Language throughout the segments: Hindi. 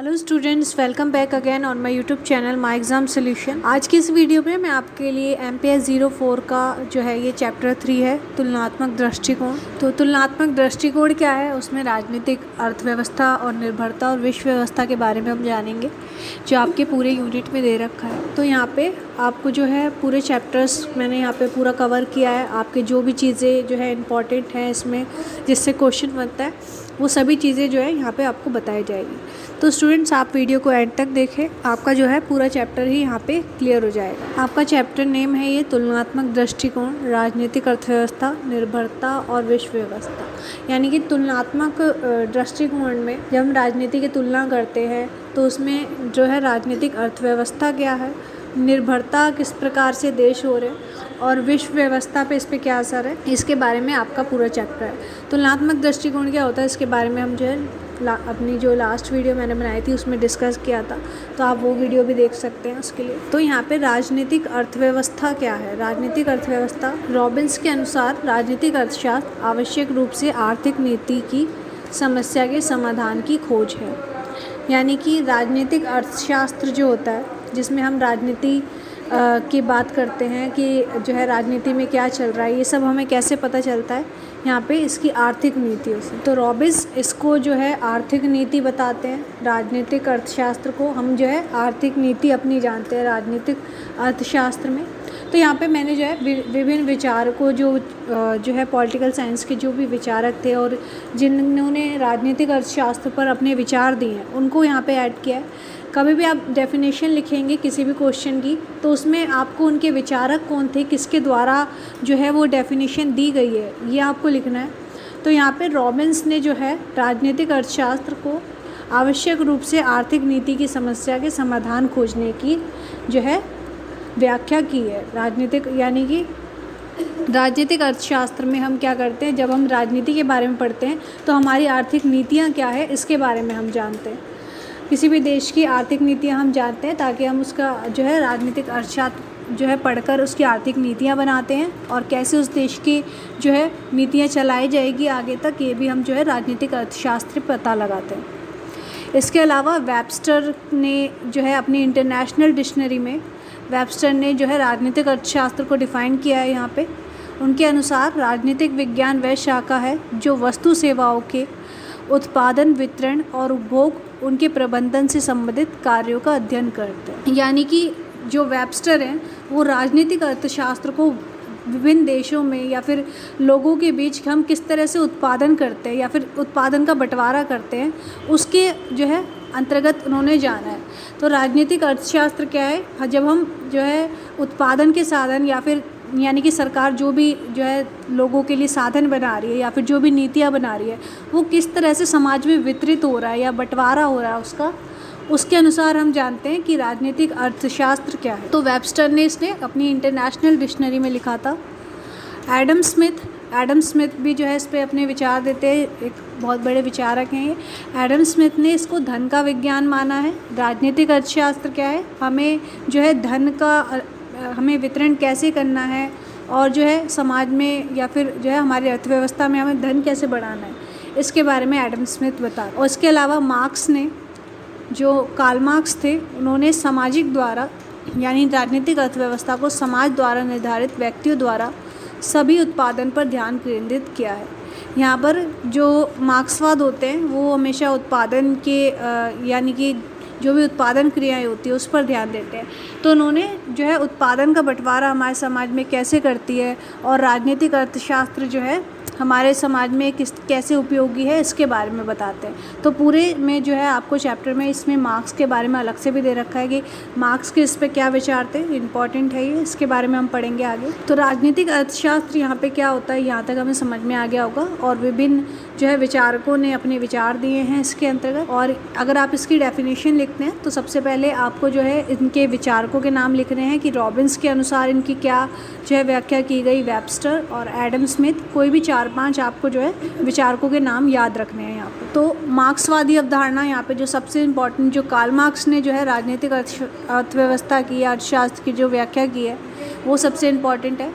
Hello students, welcome back again on my YouTube channel my exam solution. आज की इस वीडियो में मैं आपके लिए MPS 04 का जो है ये चैप्टर 3 है, तुलनात्मक दृष्टिकोण। तो तुलनात्मक दृष्टिकोण क्या है, उसमें राजनीतिक अर्थव्यवस्था और निर्भरता और विश्व व्यवस्था के बारे में हम जानेंगे, जो आपके पूरे यूनिट में दे रखा है। तो यहाँ पे आपको जो है पूरे चैप्टर्स मैंने यहाँ पे पूरा कवर किया है। आपके जो भी चीज़ें जो है इम्पॉर्टेंट हैं इसमें, जिससे क्वेश्चन बनता है, वो सभी चीज़ें जो है यहाँ पे आपको बताई जाएगी। तो स्टूडेंट्स, आप वीडियो को एंड तक देखें, आपका जो है पूरा चैप्टर ही यहाँ पे क्लियर हो जाएगा। आपका चैप्टर नेम है ये तुलनात्मक दृष्टिकोण, राजनीतिक अर्थव्यवस्था, निर्भरता और विश्व व्यवस्था। यानी कि तुलनात्मक दृष्टिकोण में जब हम राजनीति की तुलना करते हैं तो उसमें जो है राजनीतिक अर्थव्यवस्था क्या है, निर्भरता किस प्रकार से देश हो रहे हैं और विश्व व्यवस्था पे इस पर क्या असर है, इसके बारे में आपका पूरा चैप्टर है। तुलनात्मक दृष्टिकोण क्या होता है, इसके बारे में हम जो है अपनी जो लास्ट वीडियो मैंने बनाई थी उसमें डिस्कस किया था, तो आप वो वीडियो भी देख सकते हैं उसके लिए। तो यहाँ पे राजनीतिक अर्थव्यवस्था क्या है। राजनीतिक अर्थव्यवस्था रॉबिन्स के अनुसार राजनीतिक अर्थशास्त्र आवश्यक रूप से आर्थिक नीति की समस्या के समाधान की खोज है। यानी कि राजनीतिक अर्थशास्त्र जो होता है, जिसमें हम राजनीति की बात करते हैं कि जो है राजनीति में क्या चल रहा है, ये सब हमें कैसे पता चलता है, यहाँ पे इसकी आर्थिक नीतियों से। तो रॉबिन्स इसको जो है आर्थिक नीति बताते हैं। राजनीतिक अर्थशास्त्र को हम जो है आर्थिक नीति अपनी जानते हैं राजनीतिक अर्थशास्त्र में। तो यहाँ पे मैंने जो है विभिन्न विचारकों जो है पॉलिटिकल साइंस के जो भी विचारक थे और जिन्होंने राजनीतिक अर्थशास्त्र पर अपने विचार दिए हैं, उनको यहाँ पे ऐड किया है। कभी भी आप डेफिनेशन लिखेंगे किसी भी क्वेश्चन की, तो उसमें आपको उनके विचारक कौन थे, किसके द्वारा जो है वो डेफिनेशन दी गई है, ये आपको लिखना है। तो यहाँ पे रॉबिन्स ने जो है राजनीतिक अर्थशास्त्र को आवश्यक रूप से आर्थिक नीति की समस्या के समाधान खोजने की जो है व्याख्या की है। राजनीतिक यानी कि राजनीतिक अर्थशास्त्र में हम क्या करते हैं, जब हम राजनीति के बारे में पढ़ते हैं तो हमारी आर्थिक नीतियाँ क्या है, इसके बारे में हम जानते हैं। किसी भी देश की आर्थिक नीतियाँ हम जानते हैं ताकि हम उसका जो है राजनीतिक अर्थशास्त्र जो है पढ़कर उसकी आर्थिक नीतियाँ बनाते हैं और कैसे उस देश की जो है नीतियाँ चलाई जाएगी आगे तक, ये भी हम जो है राजनीतिक अर्थशास्त्र पता लगाते हैं। इसके अलावा वेबस्टर ने जो है अपनी इंटरनेशनल डिक्शनरी में वेबस्टर ने जो है राजनीतिक अर्थशास्त्र को डिफ़ाइन किया है। यहाँ पे उनके अनुसार राजनीतिक विज्ञान वह शाखा है जो वस्तु सेवाओं के उत्पादन, वितरण और उपभोग, उनके प्रबंधन से संबंधित कार्यों का अध्ययन करते हैं। यानी कि जो वेबस्टर हैं वो राजनीतिक अर्थशास्त्र को विभिन्न देशों में या फिर लोगों के बीच हम किस तरह से उत्पादन करते हैं या फिर उत्पादन का बंटवारा करते हैं, उसके जो है अंतर्गत उन्होंने जाना है। तो राजनीतिक अर्थशास्त्र क्या है, जब हम जो है उत्पादन के साधन या फिर यानी कि सरकार जो भी जो है लोगों के लिए साधन बना रही है या फिर जो भी नीतियाँ बना रही है, वो किस तरह से समाज में वितरित हो रहा है या बंटवारा हो रहा है उसका, उसके अनुसार हम जानते हैं कि राजनीतिक अर्थशास्त्र क्या है। तो वेबस्टर ने इसने अपनी इंटरनेशनल डिक्शनरी में लिखा था। एडम स्मिथ भी जो है इस पर अपने विचार देते हैं, एक बहुत बड़े विचारक हैं ये। एडम स्मिथ ने इसको धन का विज्ञान माना है। राजनीतिक अर्थशास्त्र क्या है, हमें जो है धन का हमें वितरण कैसे करना है और जो है समाज में या फिर जो है हमारी अर्थव्यवस्था में हमें धन कैसे बढ़ाना है, इसके बारे में एडम स्मिथ बता। और इसके अलावा मार्क्स ने, जो कार्ल मार्क्स थे, उन्होंने सामाजिक द्वारा यानी राजनीतिक अर्थव्यवस्था को समाज द्वारा निर्धारित व्यक्तियों द्वारा सभी उत्पादन पर ध्यान केंद्रित किया है। यहाँ पर जो मार्क्सवाद होते हैं वो हमेशा उत्पादन के यानी कि जो भी उत्पादन क्रियाएं होती है उस पर ध्यान देते हैं। तो उन्होंने जो है उत्पादन का बंटवारा हमारे समाज में कैसे करती है और राजनीतिक अर्थशास्त्र जो है हमारे समाज में कैसे उपयोगी है, इसके बारे में बताते हैं। तो पूरे में जो है आपको चैप्टर में इसमें मार्क्स के बारे में अलग से भी दे रखा है कि मार्क्स के इस पर क्या विचार थे, इंपॉर्टेंट है ये, इसके बारे में हम पढ़ेंगे आगे। तो राजनीतिक अर्थशास्त्र यहाँ पे क्या होता है, यहाँ तक हमें समझ में आ गया होगा। और विभिन्न जो है विचारकों ने अपने विचार दिए हैं इसके अंतर्गत। और अगर आप इसकी डेफिनेशन लिखते हैं तो सबसे पहले आपको जो है इनके विचारकों के नाम लिखने हैं कि रॉबिन्स के अनुसार इनकी क्या जो है व्याख्या की गई, वेबस्टर और एडम स्मिथ, कोई भी 4-5 आपको जो है विचारकों के नाम याद रखने हैं यहाँ पे। तो मार्क्सवादी अवधारणा यहाँ पे जो सबसे इम्पोर्टेंट, जो कार्ल मार्क्स ने जो है राजनीतिक अर्थव्यवस्था की, अर्थशास्त्र की जो व्याख्या की है, वो सबसे इम्पोर्टेंट है।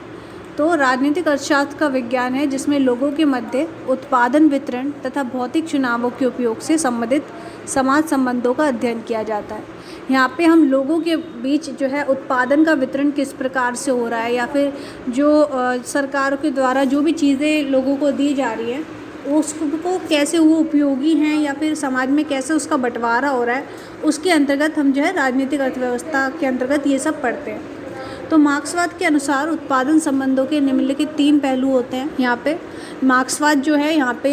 तो राजनीतिक अर्थशास्त्र का विज्ञान है जिसमें लोगों के मध्य उत्पादन, वितरण तथा भौतिक चुनावों के उपयोग से संबंधित समाज संबंधों का अध्ययन किया जाता है। यहाँ पे हम लोगों के बीच जो है उत्पादन का वितरण किस प्रकार से हो रहा है, या फिर जो सरकार के द्वारा जो भी चीज़ें लोगों को दी जा रही हैं उसको कैसे वो उपयोगी हैं, या फिर समाज में कैसे उसका बंटवारा हो रहा है, उसके अंतर्गत हम जो है राजनीतिक अर्थव्यवस्था के अंतर्गत ये सब पढ़ते हैं। तो मार्क्सवाद के अनुसार उत्पादन संबंधों के निम्नलिखित 3 पहलू होते हैं। यहाँ पे मार्क्सवाद जो है यहाँ पे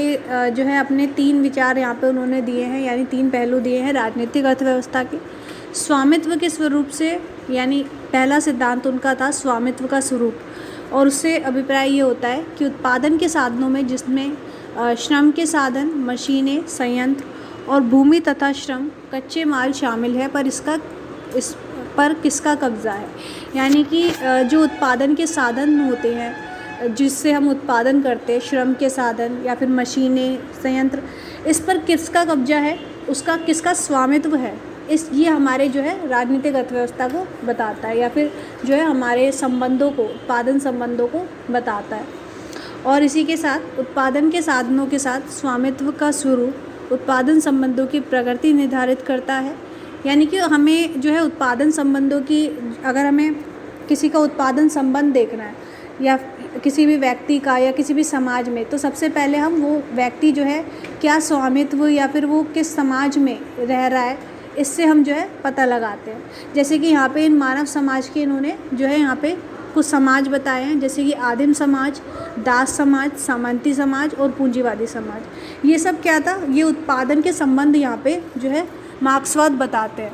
जो है अपने 3 विचार यहाँ पे उन्होंने दिए हैं, यानी 3 पहलू दिए हैं राजनीतिक अर्थव्यवस्था के। स्वामित्व के स्वरूप से, यानी पहला सिद्धांत उनका था स्वामित्व का स्वरूप, और उससे अभिप्राय ये होता है कि उत्पादन के साधनों में जिसमें श्रम के साधन, मशीनें, संयंत्र और भूमि तथा श्रम, कच्चे माल शामिल है, पर इस पर किसका कब्जा है। यानी कि जो उत्पादन के साधन होते हैं जिससे हम उत्पादन करते हैं, श्रम के साधन या फिर मशीनें, संयंत्र, इस पर किसका कब्जा है, उसका किसका स्वामित्व है, ये हमारे जो है राजनीतिक अर्थव्यवस्था को बताता है, या फिर जो है हमारे संबंधों को, उत्पादन संबंधों को बताता है। और इसी के साथ उत्पादन के साधनों के साथ स्वामित्व का स्वरूप उत्पादन संबंधों की प्रकृति निर्धारित करता है। यानी कि हमें जो है उत्पादन संबंधों की, अगर हमें किसी का उत्पादन संबंध देखना है या किसी भी व्यक्ति का या किसी भी समाज में, तो सबसे पहले हम वो व्यक्ति जो है क्या स्वामित्व या फिर वो किस समाज में रह रहा है, इससे हम जो है पता लगाते हैं। जैसे कि यहाँ पे इन मानव समाज के इन्होंने जो है यहाँ पे कुछ समाज बताए हैं, जैसे कि आदिम समाज, दास समाज, सामंती समाज और पूंजीवादी समाज। ये सब क्या था, ये उत्पादन के संबंध यहाँ पे जो है मार्क्सवाद बताते हैं।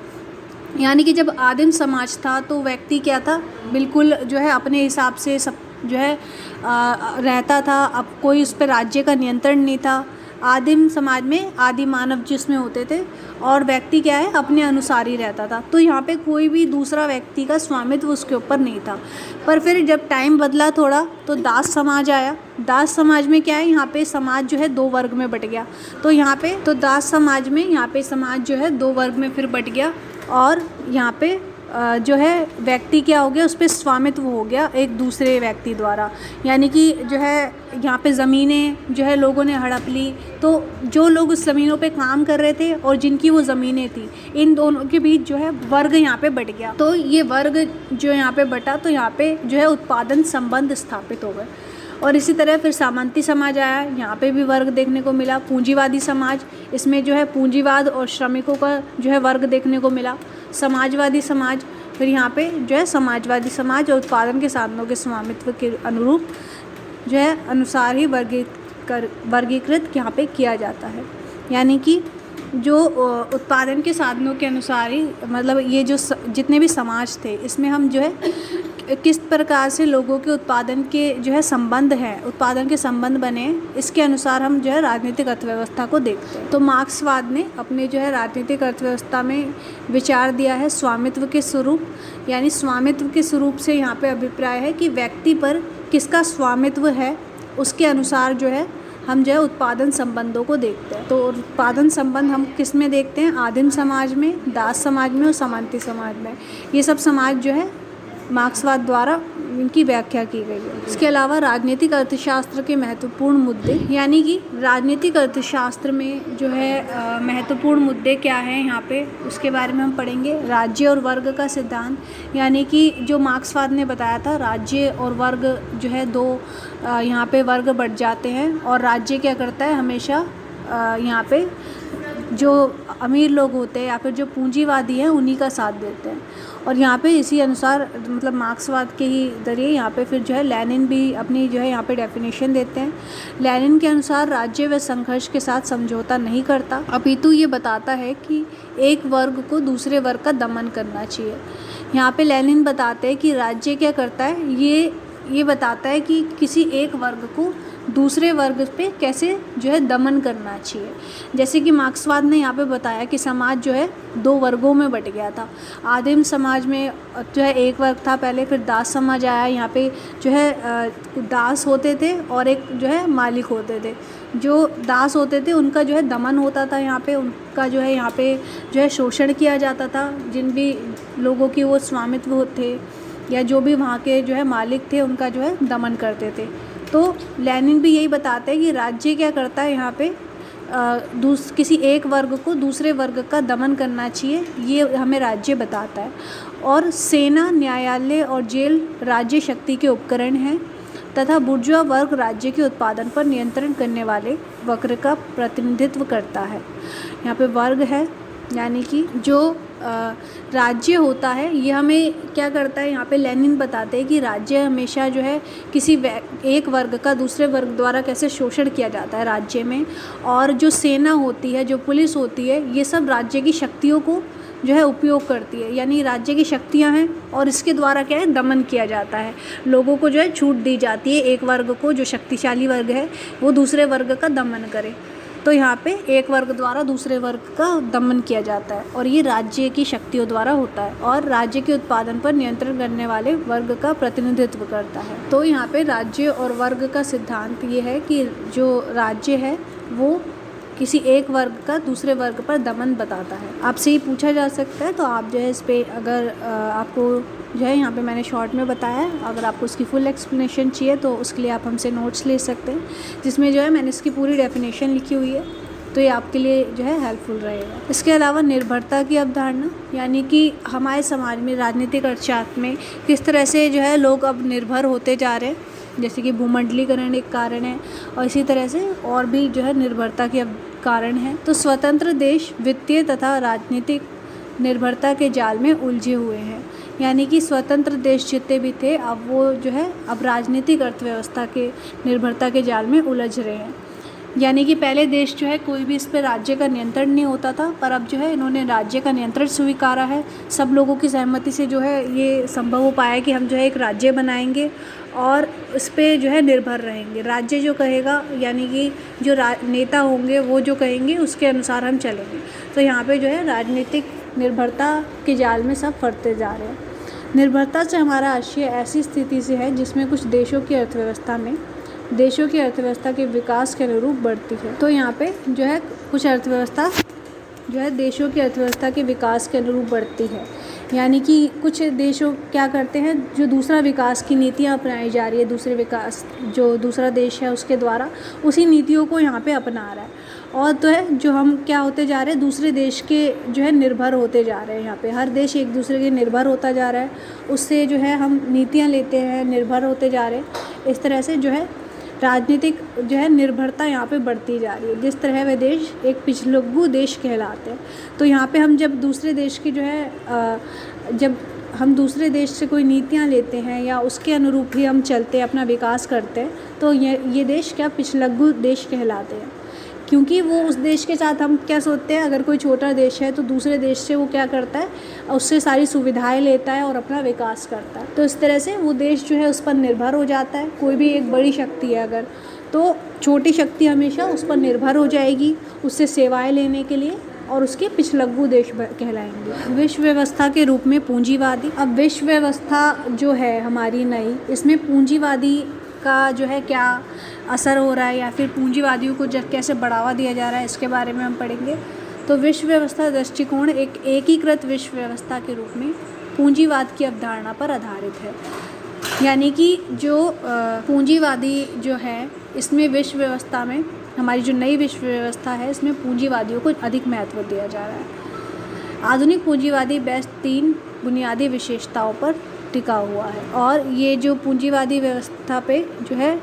यानी कि जब आदिम समाज था तो व्यक्ति क्या था, बिल्कुल जो है अपने हिसाब से सब जो है रहता था, अब कोई उस पर राज्य का नियंत्रण नहीं था। आदिम समाज में आदि मानव जिसमें होते थे और व्यक्ति क्या है अपने अनुसार ही रहता था, तो यहाँ पे कोई भी दूसरा व्यक्ति का स्वामित्व उसके ऊपर नहीं था। पर फिर जब टाइम बदला थोड़ा तो दास समाज आया। दास समाज में क्या है, यहाँ पे समाज जो है 2 वर्ग में बट गया। तो यहाँ पे तो दास समाज में यहाँ पे समाज जो है 2 वर्ग में फिर बट गया, और यहाँ पे जो है व्यक्ति क्या हो गया, उस पर स्वामित्व हो गया एक दूसरे व्यक्ति द्वारा। यानी कि जो है यहाँ पे ज़मीनें जो है लोगों ने हड़प ली, तो जो लोग उस ज़मीनों पे काम कर रहे थे और जिनकी वो ज़मीनें थी, इन दोनों के बीच जो है वर्ग यहाँ पे बट गया। तो ये वर्ग जो यहाँ पे बटा, तो यहाँ पे जो है उत्पादन संबंध स्थापित हो गए। और इसी तरह फिर सामंती समाज आया, यहाँ पे भी वर्ग देखने को मिला। पूंजीवादी समाज, इसमें जो है पूंजीवाद और श्रमिकों का जो है वर्ग देखने को मिला। समाजवादी समाज, फिर यहाँ पे जो है समाजवादी समाज और उत्पादन के साधनों के स्वामित्व के अनुरूप जो है अनुसार ही वर्गीकृत यहाँ पे किया जाता है। यानी कि जो उत्पादन के साधनों के अनुसार ही, मतलब ये जो जितने भी समाज थे इसमें हम जो है किस प्रकार से लोगों के उत्पादन के जो है संबंध हैं, उत्पादन के संबंध बने, इसके अनुसार हम जो है राजनीतिक अर्थव्यवस्था को देखते हैं। तो मार्क्सवाद ने अपने जो है राजनीतिक अर्थव्यवस्था में विचार दिया है स्वामित्व के स्वरूप। यानी स्वामित्व के स्वरूप से यहाँ पे अभिप्राय है कि व्यक्ति पर किसका स्वामित्व है, उसके अनुसार जो है हम जो है उत्पादन संबंधों को देखते हैं। तो उत्पादन संबंध हम किस में देखते हैं, आदिम समाज में, दास समाज में और सामंती समाज में। ये सब समाज जो है मार्क्सवाद द्वारा इनकी व्याख्या की गई है। इसके अलावा राजनीतिक अर्थशास्त्र के महत्वपूर्ण मुद्दे, यानी कि राजनीतिक अर्थशास्त्र में जो है महत्वपूर्ण मुद्दे क्या हैं यहाँ पे, उसके बारे में हम पढ़ेंगे। राज्य और वर्ग का सिद्धांत, यानी कि जो मार्क्सवाद ने बताया था राज्य और वर्ग जो है 2 यहाँ पे वर्ग बढ़ जाते हैं, और राज्य क्या करता है हमेशा यहाँ पे जो अमीर लोग होते हैं या फिर जो पूंजीवादी हैं उन्हीं का साथ देते हैं। और यहाँ पे इसी अनुसार मतलब मार्क्सवाद के ही जरिए यहाँ पे फिर जो है लेनिन भी अपनी जो है यहाँ पे डेफिनेशन देते हैं। लेनिन के अनुसार राज्य व संघर्ष के साथ समझौता नहीं करता, अपितु ये बताता है कि एक वर्ग को दूसरे वर्ग का दमन करना चाहिए। यहाँ पे लेनिन बताते हैं कि राज्य क्या करता है, ये बताता है कि किसी एक वर्ग को दूसरे वर्ग पे कैसे जो है दमन करना चाहिए। जैसे कि मार्क्सवाद ने यहाँ पे बताया कि समाज जो है 2 वर्गों में बट गया था। आदिम समाज में जो है एक वर्ग था पहले, फिर दास समाज आया। यहाँ पे जो है दास होते थे और एक जो है मालिक होते थे। जो दास होते थे उनका जो है दमन होता था, यहाँ पे उनका जो है यहाँ पे जो है शोषण किया जाता था। जिन भी लोगों की वो स्वामित्व थे या जो भी वहाँ के जो है मालिक थे उनका जो है दमन करते थे। तो लेनिन भी यही बताते हैं कि राज्य क्या करता है यहाँ पे किसी एक वर्ग को दूसरे वर्ग का दमन करना चाहिए, ये हमें राज्य बताता है। और सेना, न्यायालय और जेल राज्य शक्ति के उपकरण हैं तथा बुर्जुआ वर्ग राज्य के उत्पादन पर नियंत्रण करने वाले वक्र का प्रतिनिधित्व करता है। यहाँ पे वर्ग है, यानी कि जो राज्य होता है ये हमें क्या करता है, यहाँ पे लेनिन बताते हैं कि राज्य हमेशा जो है किसी एक वर्ग का दूसरे वर्ग द्वारा कैसे शोषण किया जाता है राज्य में। और जो सेना होती है, जो पुलिस होती है, ये सब राज्य की शक्तियों को जो है उपयोग करती है, यानी राज्य की शक्तियाँ हैं और इसके द्वारा क्या है, दमन किया जाता है। लोगों को जो है छूट दी जाती है, एक वर्ग को, जो शक्तिशाली वर्ग है वो दूसरे वर्ग का दमन करे। तो यहाँ पे एक वर्ग द्वारा दूसरे वर्ग का दमन किया जाता है और ये राज्य की शक्तियों द्वारा होता है और राज्य के उत्पादन पर नियंत्रण करने वाले वर्ग का प्रतिनिधित्व करता है। तो यहाँ पे राज्य और वर्ग का सिद्धांत ये है कि जो राज्य है वो किसी एक वर्ग का दूसरे वर्ग पर दमन बताता है। आपसे ये पूछा जा सकता है, तो आप जो है इस पर अगर आपको जो है यहाँ पे मैंने शॉर्ट में बताया है, अगर आपको उसकी फुल एक्सप्लेनेशन चाहिए तो उसके लिए आप हमसे नोट्स ले सकते हैं, जिसमें जो है मैंने इसकी पूरी डेफिनेशन लिखी हुई है, तो ये आपके लिए जो है हेल्पफुल रहेगा। इसके अलावा निर्भरता की अवधारणा, यानी कि हमारे समाज में राजनीतिक अर्थशास्त्र में किस तरह से जो है लोग अब निर्भर होते जा रहे हैं, जैसे कि भूमंडलीकरण एक कारण है और इसी तरह से और भी जो है निर्भरता के कारण है। तो स्वतंत्र देश वित्तीय तथा राजनीतिक निर्भरता के जाल में उलझे हुए हैं, यानी कि स्वतंत्र देश जितने भी थे अब वो जो है अब राजनीतिक अर्थव्यवस्था के निर्भरता के जाल में उलझ रहे हैं। यानी कि पहले देश जो है कोई भी इस पर राज्य का नियंत्रण नहीं होता था, पर अब जो है इन्होंने राज्य का नियंत्रण स्वीकारा है। सब लोगों की सहमति से जो है ये संभव हो पाया कि हम जो है एक राज्य बनाएंगे और इस पर जो है निर्भर रहेंगे। राज्य जो कहेगा, यानी कि जो नेता होंगे वो जो कहेंगे उसके अनुसार हम चलेंगे। तो यहाँ पे जो है राजनीतिक निर्भरता के जाल में सब फंसते जा रहे हैं। निर्भरता से हमारा आशय ऐसी स्थिति से है जिसमें कुछ देशों की अर्थव्यवस्था के विकास के अनुरूप बढ़ती है। तो यहाँ पे जो है कुछ अर्थव्यवस्था जो है देशों की अर्थव्यवस्था के विकास के अनुरूप बढ़ती है, यानी कि कुछ देशों क्या करते हैं, जो दूसरा विकास की नीतियाँ अपनाई जा रही है, जो दूसरा देश है उसके द्वारा उसी नीतियों को यहाँ पे अपना रहा है। और तो है जो हम क्या होते जा रहे हैं, दूसरे देश के जो है निर्भर होते जा रहे हैं। यहाँ पे हर देश एक दूसरे के निर्भर होता जा रहा है, उससे जो है हम नीतियाँ लेते हैं, निर्भर होते जा रहे हैं। इस तरह से जो है राजनीतिक जो है निर्भरता यहाँ पे बढ़ती जा रही है। जिस तरह वे देश एक पिछलग्गू देश कहलाते हैं। तो यहाँ पे हम जब दूसरे देश की जो है जब हम दूसरे देश से कोई नीतियाँ लेते हैं या उसके अनुरूप ही हम चलते हैं, अपना विकास करते हैं, तो ये देश क्या पिछलग्गू देश कहलाते हैं। क्योंकि वो उस देश के साथ हम क्या सोचते हैं, अगर कोई छोटा देश है तो दूसरे देश से वो क्या करता है, उससे सारी सुविधाएं लेता है और अपना विकास करता है। तो इस तरह से वो देश जो है उस पर निर्भर हो जाता है। कोई भी एक बड़ी शक्ति है अगर, तो छोटी शक्ति हमेशा उस पर निर्भर हो जाएगी उससे सेवाएं लेने के लिए और उसके पिछलग्गू देश कहलाएंगे। विश्व व्यवस्था के रूप में पूंजीवादी। अब विश्व व्यवस्था जो है हमारी नई, इसमें पूंजीवादी का जो है क्या असर हो रहा है या फिर पूंजीवादियों को कैसे बढ़ावा दिया जा रहा है, इसके बारे में हम पढ़ेंगे। तो विश्व व्यवस्था दृष्टिकोण एक एकीकृत विश्व व्यवस्था के रूप में पूंजीवाद की अवधारणा पर आधारित है। यानी कि जो पूंजीवादी जो है इसमें विश्व व्यवस्था में, हमारी जो नई विश्व व्यवस्था है इसमें पूंजीवादियों को अधिक महत्व दिया जा रहा है। आधुनिक पूंजीवादी बेस्ट 3 बुनियादी विशेषताओं पर टिका हुआ है और ये जो पूंजीवादी व्यवस्था पे जो है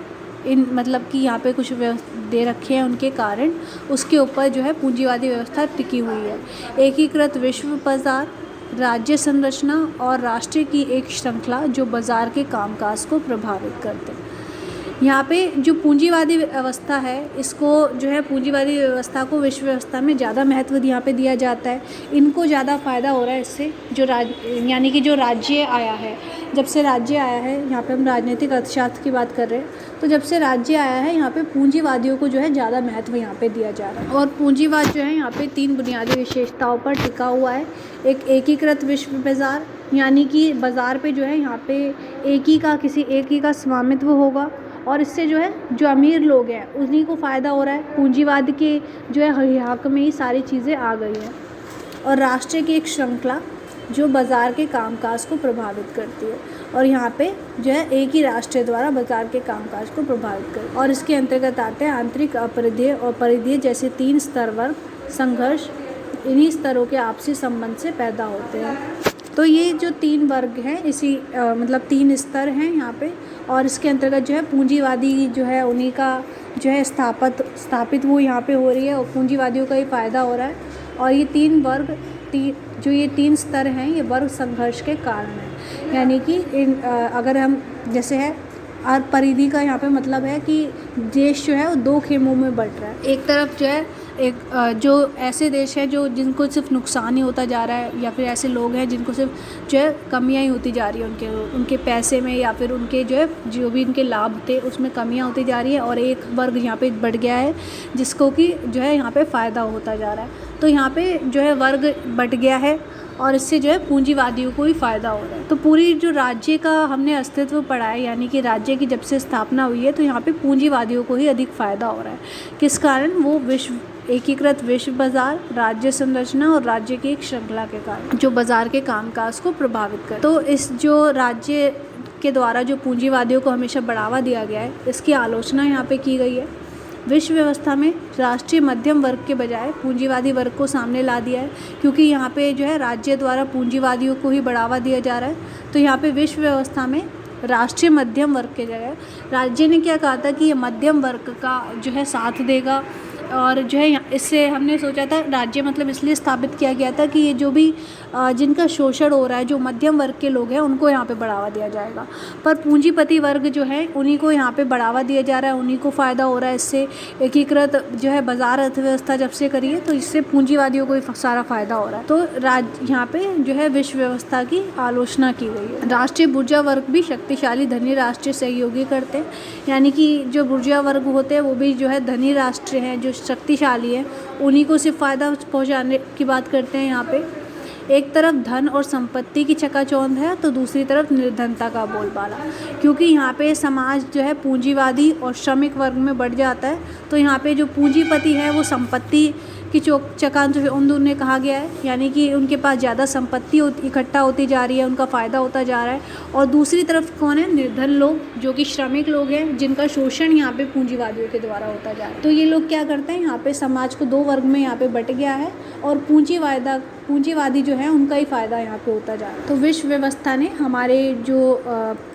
मतलब कि यहाँ पे कुछ दे रखे हैं उनके कारण, उसके ऊपर जो है पूंजीवादी व्यवस्था टिकी हुई है। एकीकृत विश्व बाजार, राज्य संरचना और राष्ट्र की एक श्रृंखला जो बाजार के कामकाज को प्रभावित करते हैं। यहाँ पे जो पूंजीवादी व्यवस्था है, इसको जो है पूंजीवादी व्यवस्था को विश्व व्यवस्था में ज़्यादा महत्व यहाँ पे दिया जाता है। इनको ज़्यादा फ़ायदा हो रहा है इससे, यानी कि जो राज्य आया है, जब से राज्य आया है, यहाँ पे हम राजनीतिक अर्थशास्त्र की बात कर रहे हैं, तो जब से राज्य आया है यहाँ पे पूंजीवादियों को जो है ज़्यादा महत्व यहाँ पे दिया जा रहा है। और पूंजीवाद जो है यहाँ पे 3 बुनियादी विशेषताओं पर टिका हुआ है। एक एकीकृत विश्व बाजार, यानी कि बाज़ार पे जो है यहाँ पे किसी एक ही का स्वामित्व होगा और इससे जो है जो अमीर लोग हैं उन्हीं को फ़ायदा हो रहा है। पूंजीवाद के जो है हक में ही सारी चीज़ें आ गई हैं। और राष्ट्र की एक श्रृंखला जो बाज़ार के कामकाज को प्रभावित करती है। और यहाँ पे जो है एक ही राष्ट्र द्वारा बाजार के कामकाज को प्रभावित करे। और इसके अंतर्गत आते हैं आंतरिक, अपरिधीय और परिधीय जैसे 3 स्तर वर्ग संघर्ष। इन्हीं स्तरों के आपसी संबंध से पैदा होते हैं। तो ये जो 3 वर्ग हैं इसी मतलब 3 स्तर हैं यहाँ पे, और इसके अंतर्गत जो है पूंजीवादी जो है उन्हीं का जो है स्थापित वो यहाँ पे हो रही है, और पूंजीवादियों का ही फ़ायदा हो रहा है। और ये 3 वर्ग जो ये 3 स्तर हैं ये वर्ग संघर्ष के कारण हैं। यानी कि अगर हम जैसे है और परिधि का यहाँ पे मतलब है कि देश जो है वो 2 खेमों में बंट रहा है। एक तरफ जो है जो ऐसे देश हैं जो जिनको सिर्फ नुकसान ही होता जा रहा है, या फिर ऐसे लोग हैं जिनको सिर्फ जो है कमियां ही होती जा रही है उनके पैसे में, या फिर उनके जो भी उनके लाभ थे उसमें कमियां होती जा रही है। और एक वर्ग यहाँ पे बढ़ गया है जिसको कि जो है यहाँ पे फ़ायदा होता जा रहा है। तो यहाँ पे जो है वर्ग बढ़ गया है और इससे जो है पूंजीवादियों को ही फ़ायदा हो रहा है। तो पूरी जो राज्य का हमने अस्तित्व पढ़ा है, यानी कि राज्य की जब से स्थापना हुई है तो यहाँ पे पूंजीवादियों को ही अधिक फ़ायदा हो रहा है। किस कारण? वो एकीकृत विश्व बाजार, राज्य संरचना और राज्य की एक श्रृंखला के कारण जो बाजार के कामकाज को प्रभावित करे। तो इस जो राज्य के द्वारा जो पूंजीवादियों को हमेशा बढ़ावा दिया गया है, इसकी आलोचना यहाँ पे की गई है। विश्व व्यवस्था में राष्ट्रीय मध्यम वर्ग के बजाय पूंजीवादी वर्ग को सामने ला दिया है, क्योंकि यहाँ पे जो है राज्य द्वारा पूंजीवादियों को ही बढ़ावा दिया जा रहा है। तो यहाँ पे विश्व व्यवस्था में राष्ट्रीय मध्यम वर्ग के जगह राज्य ने क्या कहा था कि ये मध्यम वर्ग का जो है साथ देगा। और जो है इससे हमने सोचा था, राज्य मतलब इसलिए स्थापित किया गया था कि ये जो भी जिनका शोषण हो रहा है, जो मध्यम वर्ग के लोग हैं, उनको यहाँ पे बढ़ावा दिया जाएगा। पर पूंजीपति वर्ग जो है उन्हीं को यहाँ पे बढ़ावा दिया जा रहा है, उन्हीं को फ़ायदा हो रहा है। इससे एकीकृत जो है बाजार अर्थव्यवस्था जब से करी है तो इससे पूंजीवादियों को ही सारा फ़ायदा हो रहा है। तो यहाँ पे जो है विश्व व्यवस्था की आलोचना की गई है। राष्ट्रीय बुर्जा वर्ग भी शक्तिशाली धनी राष्ट्रीय सहयोगी करते हैं, यानी कि जो बुर्जा वर्ग होते हैं वो भी जो है धनी राष्ट्र हैं, जो शक्तिशाली है, उन्हीं को सिर्फ फ़ायदा पहुंचाने की बात करते हैं। यहाँ पे एक तरफ धन और संपत्ति की चकाचौंध है तो दूसरी तरफ निर्धनता का बोलबाला, क्योंकि यहाँ पे समाज जो है पूंजीवादी और श्रमिक वर्ग में बढ़ जाता है। तो यहाँ पे जो पूंजीपति है वो संपत्ति की चकाचौंध उन्हें कहा गया है, यानी कि उनके पास ज़्यादा संपत्ति इकट्ठा होती जा रही है, उनका फ़ायदा होता जा रहा है। और दूसरी तरफ कौन है? निर्धन लोग, जो कि श्रमिक लोग हैं, जिनका शोषण यहाँ पे पूंजीवादियों के द्वारा होता जा रहा है। तो ये लोग क्या करते हैं, यहाँ पे समाज को 2 वर्ग में यहाँ पे बट गया है, और पूंजीवादी जो है उनका ही फ़ायदा यहाँ पे होता जा रहा है। तो विश्व व्यवस्था ने हमारे जो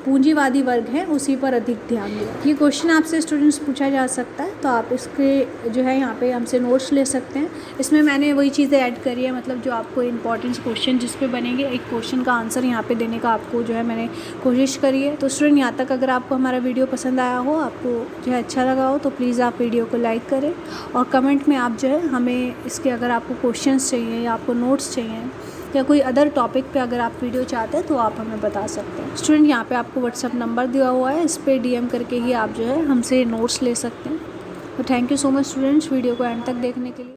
पूंजीवादी वर्ग है उसी पर अधिक ध्यान दिया। ये क्वेश्चन आपसे स्टूडेंट्स पूछा जा सकता है, तो आप इसके जो है यहाँ पे हमसे नोट्स ले सकते हैं। इसमें मैंने वही चीज़ें ऐड करी है, मतलब जो आपको इंपॉर्टेंट क्वेश्चन जिस पे बनेंगे, एक क्वेश्चन का आंसर यहाँ पे देने का आपको जो है मैंने कोशिश करी है। तो स्टूडेंट यहाँ तक अगर आपको हमारा वीडियो पसंद आया हो, आपको जो है अच्छा लगा हो, तो प्लीज़ आप वीडियो को लाइक करें, और कमेंट में आप जो है हमें इसके अगर आपको क्वेश्चन चाहिए या आपको नोट्स चाहिए या कोई अदर टॉपिक पे अगर आप वीडियो चाहते हैं तो आप हमें बता सकते हैं। स्टूडेंट यहाँ पे आपको व्हाट्सअप नंबर दिया हुआ है, इस पर DM करके ही आप जो है हमसे नोट्स ले सकते हैं। तो thank you so much students video को एंड तक देखने के लिए।